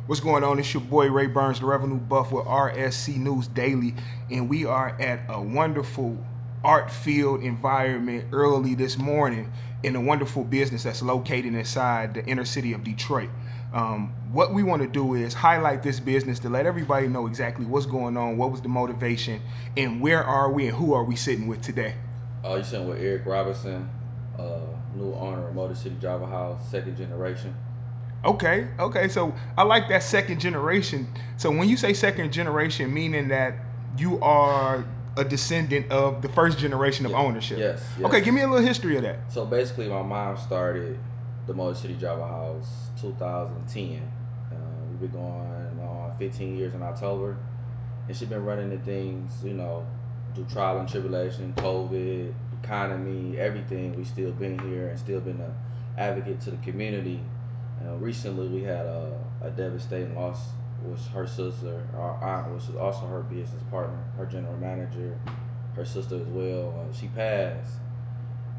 What's going on? It's your boy Ray Burns, the Revenue Buff with RSC News Daily, and we are at a wonderful art-filled environment early this morning in a wonderful business that's located inside the inner city of Detroit. What we want to do is highlight this business to let everybody know exactly what's going on, what was the motivation, and where are we and who are we sitting with today. You're sitting with Eric Robinson, new owner of Motor City Java House, second generation. Okay. So I like that second generation. So when you say second generation, meaning that you are a descendant of the first generation of ownership. Yes. Okay, give me a little history of that. So basically, my mom started the Motor City Java House 2010. We've been going on 15 years in October, and she's been running the things, through trial and tribulation, COVID, economy, everything. We still been here and still been an advocate to the community. Recently, we had a devastating loss with her sister, our aunt, which is also her business partner, her general manager, her sister as well. She passed,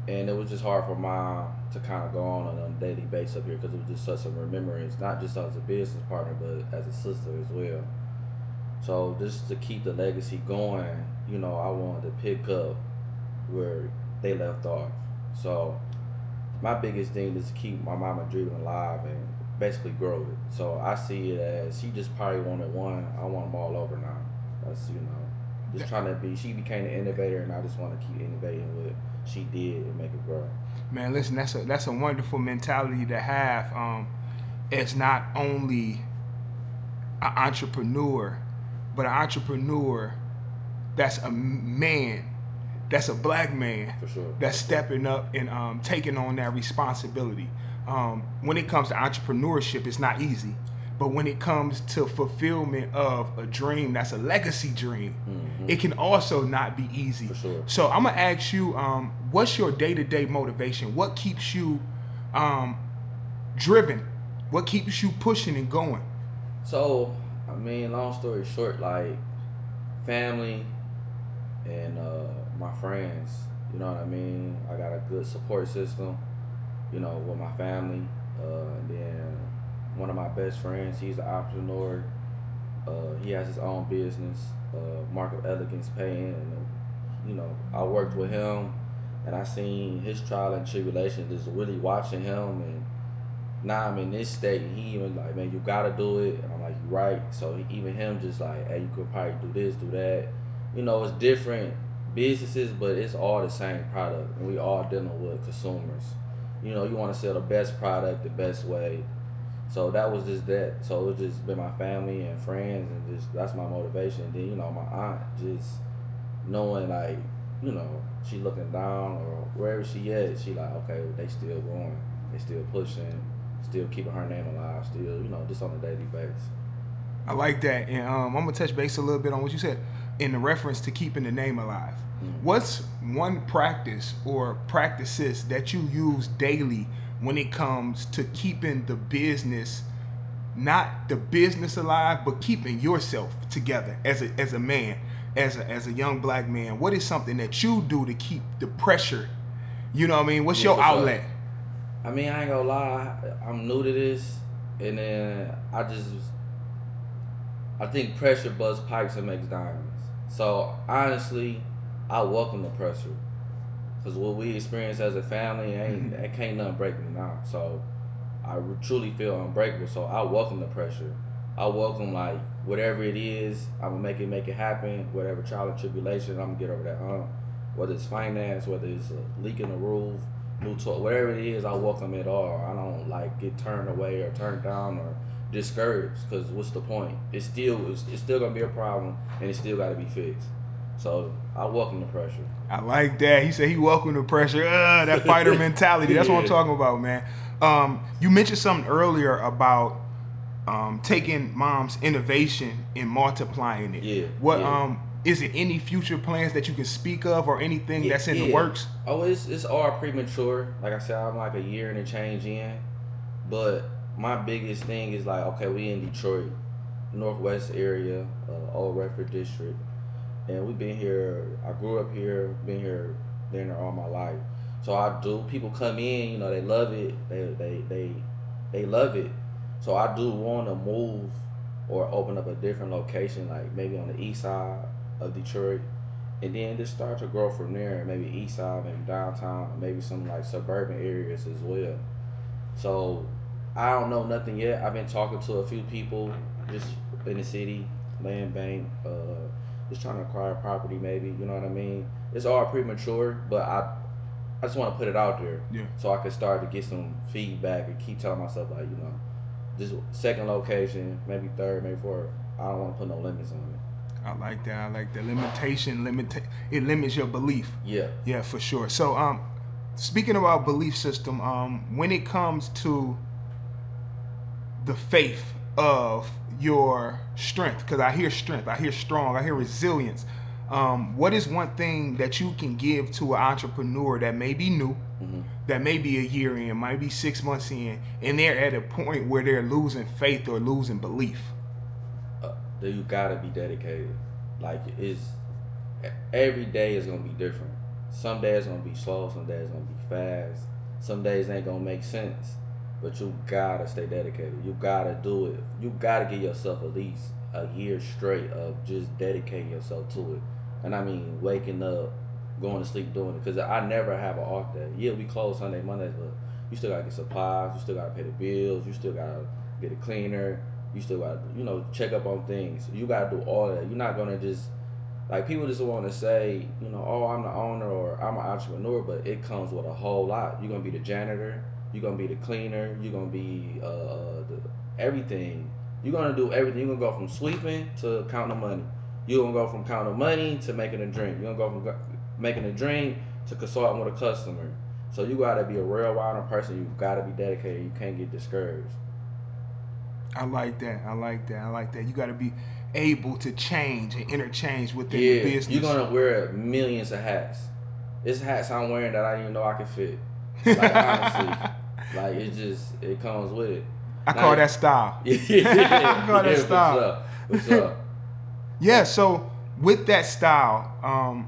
and it was just hard for Mom to kind of go on a daily basis up here because it was just such a remembrance, not just as a business partner, but as a sister as well. So just to keep the legacy going, I wanted to pick up where they left off. So my biggest thing is to keep my mama dreaming alive and basically grow it. So I see it as she just probably wanted one. I want them all over now. That's, just trying to be, she became an innovator, and I just want to keep innovating what she did and make it grow. Man, listen, that's a wonderful mentality to have. It's not only an entrepreneur, but an entrepreneur that's a man, that's a black man, For sure. That's stepping up and taking on that responsibility. When it comes to entrepreneurship, it's not easy. But when it comes to fulfillment of a dream that's a legacy dream, it can also not be easy. For sure. So I'm going to ask you, what's your day-to-day motivation? What keeps you driven? What keeps you pushing and going? So, long story short, family and my friends, you know what I mean? I got a good support system, with my family. And then one of my best friends, he's an entrepreneur. He has his own business, Mark of Elegance Painting. And, I worked with him, and I seen his trial and tribulation, just really watching him. And now I'm in this state, and he even like, man, you gotta do it. And I'm like, you right. So even him just like, hey, you could probably do this, do that. It's different businesses, but it's all the same product, and we all dealing with consumers. You want to sell the best product the best way. So that was just that. So it's just been my family and friends, and just that's my motivation. And then my aunt, just knowing she looking down or wherever she at, she like, okay, they still going, they still pushing, still keeping her name alive, still just on a daily basis. I like that, and I'm gonna touch base a little bit on what you said in the reference to keeping the name alive. What's one practice or practices that you use daily when it comes to keeping the business, not the business alive, but keeping yourself together as a man, as a young black man? What is something that you do to keep the pressure? What's your outlet? I ain't gonna lie, I'm new to this, and then I think pressure busts pipes and makes diamonds. So honestly, I welcome the pressure, because what we experience as a family, it can't nothing break me now. So I truly feel unbreakable. So I welcome the pressure. I welcome whatever it is, I'm gonna make it happen. Whatever trial and tribulation, I'm gonna get over that hump. Whether it's finance, whether it's a leak in the roof, new toilet, whatever it is, I welcome it all. I don't get turned away or turned down or discouraged, because what's the point? It's still gonna be a problem, and it still gotta be fixed. So I welcome the pressure. I like that. He said he welcomed the pressure. That fighter mentality. That's what I'm talking about, man. You mentioned something earlier about taking Mom's innovation and multiplying it. Yeah. What is it any future plans that you can speak of, or anything that's in the works? Oh, it's all premature. Like I said, I'm a year and a change in. But my biggest thing is okay, we in Detroit, Northwest area, old Redford district. And we've been here, I grew up here, been here all my life. So people come in, they love it, they love it. So I do want to move or open up a different location, like maybe on the east side of Detroit, and then just start to grow from there. Maybe east side, maybe downtown, maybe some like suburban areas as well. So I don't know nothing yet. I've been talking to a few people just in the city, land bank, just trying to acquire property maybe, you know what I mean? It's all premature, but I just want to put it out there Yeah. so I can start to get some feedback and keep telling myself like, this second location, maybe third, maybe fourth. I don't want to put no limits on it. I like that. I like that. It limits your belief. Yeah. Yeah, for sure. So, speaking about belief system, when it comes to the faith of your strength, because I hear strength, I hear strong, I hear resilience. What is one thing that you can give to an entrepreneur that may be new, that may be a year in, might be 6 months in, and they're at a point where they're losing faith or losing belief? That you gotta be dedicated. Like every day is gonna be different. Some days gonna be slow, some days gonna be fast. Some days ain't gonna make sense. But you gotta stay dedicated. You gotta do it. You gotta give yourself at least a year straight of just dedicating yourself to it. And I mean waking up, going to sleep doing it. Because I never have an off day. Yeah, we close Sunday, Mondays, but you still gotta get supplies. You still gotta pay the bills. You still gotta get a cleaner. You still gotta, check up on things. You gotta do all that. You're not gonna just like people just want to say, oh, I'm the owner or I'm an entrepreneur, but it comes with a whole lot. You're gonna be the janitor. You're gonna be the cleaner. You're gonna be everything. You're gonna do everything. You're gonna go from sweeping to counting the money. You're gonna go from counting the money to making a drink. You're gonna go from making a drink to consulting with a customer. So you gotta be a real wild person. You gotta be dedicated. You can't get discouraged. I like that. You got to be able to change and interchange within the business. You're going to wear millions of hats. It's hats I'm wearing that I didn't even know I could fit. Like, honestly. Like, it comes with it. I call that style. I call that style. What's up? Yeah, so with that style,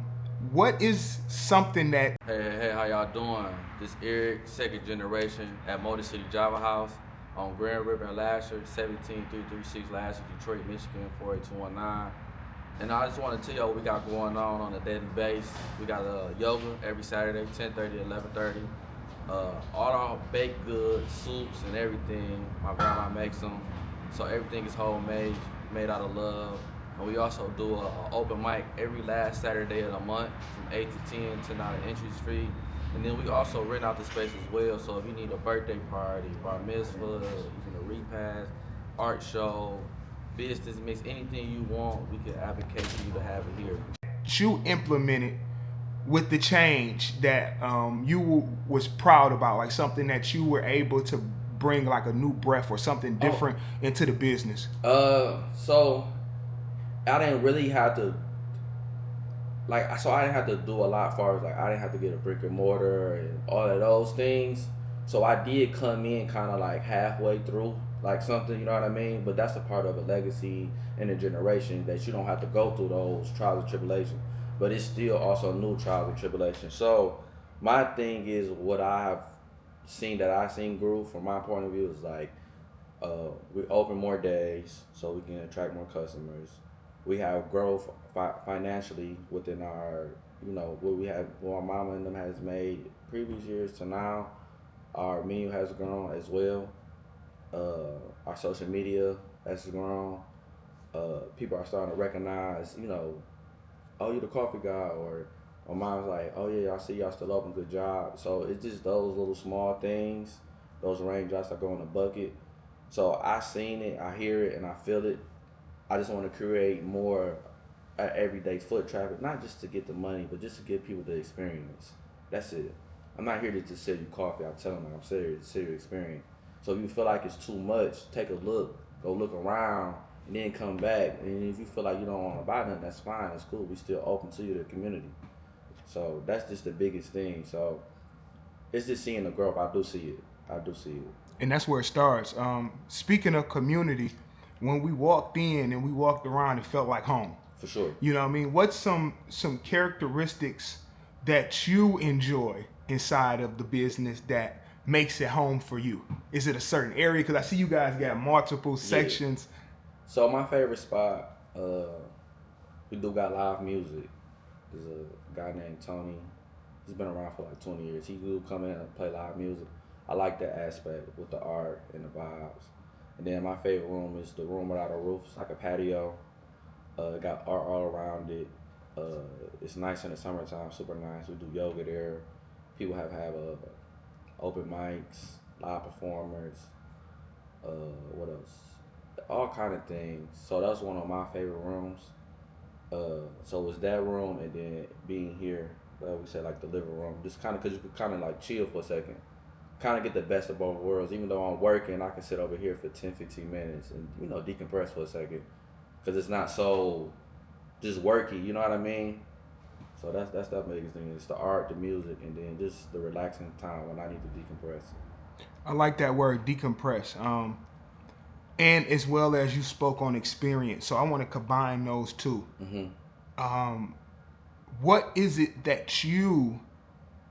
what is something that... Hey, how y'all doing? This Eric, second generation at Motor City Java House on Grand River and Lasher, 17336 Lasher, Detroit, Michigan, 48219. And I just want to tell y'all what we got going on a daily basis. We got yoga every Saturday, 10:30 to 11:30. All our baked goods, soups, and everything. My grandma makes them, so everything is homemade, made out of love. And we also do an open mic every last Saturday of the month from 8 to 10, $10 entries free. And then we also rent out the space as well, so if you need a birthday party, bar mitzvah, even a repast, art show, business mix, anything you want, we can advocate for you to have it here. You implemented with the change that you was proud about, like something that you were able to bring like a new breath or something different into the business? So I didn't really have to, I didn't have to do a lot as far as I didn't have to get a brick and mortar and all of those things. So I did come in kind of like halfway through, like something, you know what I mean? But that's a part of a legacy and a generation that you don't have to go through those trials and tribulations. But it's still also new trials and tribulations. So my thing is what I have seen grew from my point of view is we open more days so we can attract more customers. We have growth financially within our, what my mama and them has made previous years to now. Our menu has grown as well. Our social media has grown. People are starting to recognize, oh, you the coffee guy, or my mom's like, oh yeah, I see y'all still open, good job. So it's just those little small things, those raindrops that go in the bucket. So I seen it, I hear it, and I feel it. I just want to create more everyday foot traffic, not just to get the money, but just to give people the experience. That's it. I'm not here to just sell you coffee. I'm telling them I'm serious, serious experience. So if you feel like it's too much, take a look, go look around, and then come back. And if you feel like you don't want to buy nothing, that's fine, that's cool. We still open to you, the community. So that's just the biggest thing. So it's just seeing the growth. I do see it. And that's where it starts. Speaking of community, when we walked in and we walked around, it felt like home. For sure. You know what I mean? What's some characteristics that you enjoy inside of the business that makes it home for you? Is it a certain area? Because I see you guys got multiple sections. So my favorite spot, we do got live music. There's a guy named Tony. He's been around for like 20 years. He will come in and play live music. I like that aspect with the art and the vibes. And then my favorite room is the room without a roof. It's like a patio. Got art all around it. It's nice in the summertime, super nice. We do yoga there. People have open mics, live performers. What else? All kind of things. So that's one of my favorite rooms. So it's that room, and then being here, we say like the living room, just kind of because you could kind of like chill for a second, kind of get the best of both worlds. Even though I'm working, I can sit over here for 10, 15 minutes and decompress for a second, because it's not so just worky. You know what I mean? So that's the biggest thing. It's the art, the music, and then just the relaxing time when I need to decompress. I like that word, decompress. And as well as you spoke on experience, so I want to combine those two. Mm-hmm. What is it that you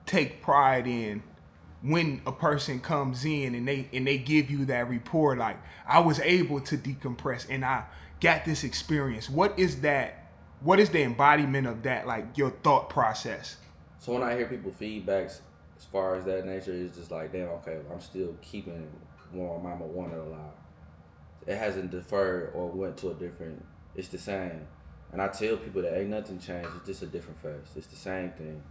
take pride in when a person comes in and they give you that report, like, I was able to decompress and I got this experience? What is that? What is the embodiment of that, like your thought process? So when I hear people feedbacks as far as that nature, it's just like, damn, okay, I'm still keeping what my mama wanted alive. It hasn't deferred or went to a different, it's the same. And I tell people that ain't nothing changed, it's just a different face. It's the same thing.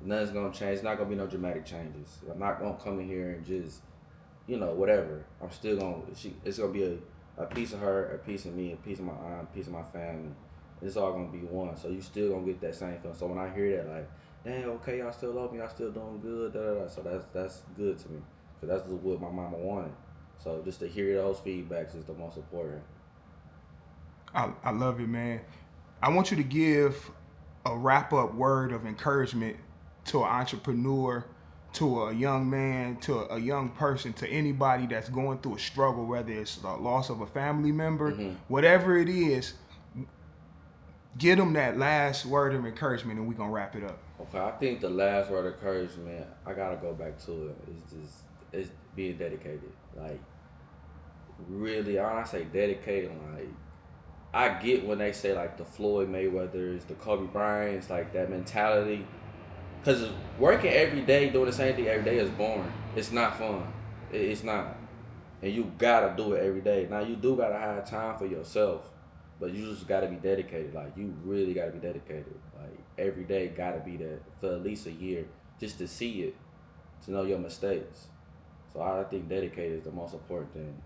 Nothing's gonna change, it's not gonna be no dramatic changes. I'm not gonna come in here and just, whatever. I'm still gonna, it's gonna be a piece of her, a piece of me, a piece of my aunt, a piece of my family. It's all gonna be one. So you still gonna get that same feeling. So when I hear that, like, damn, okay, y'all still love me, y'all still doing good, da da da. So that's good to me. Cause that's what my mama wanted. So just to hear those feedbacks is the most important. I love it, man. I want you to give a wrap-up word of encouragement to an entrepreneur, to a young man, to a young person, to anybody that's going through a struggle, whether it's the loss of a family member, whatever it is. Give them that last word of encouragement, and we're going to wrap it up. Okay, I think the last word of encouragement, I got to go back to it, it's being dedicated. Like, really, when I say dedicated, like, I get when they say, like, the Floyd Mayweathers, the Kobe Bryant's, like, that mentality. Because working every day, doing the same thing every day is boring. It's not fun. It's not. And you got to do it every day. Now, you do got to have time for yourself, but you just got to be dedicated. Like, you really got to be dedicated. Like, every day got to be there for at least a year just to see it, to know your mistakes. So I think dedicated is the most important thing.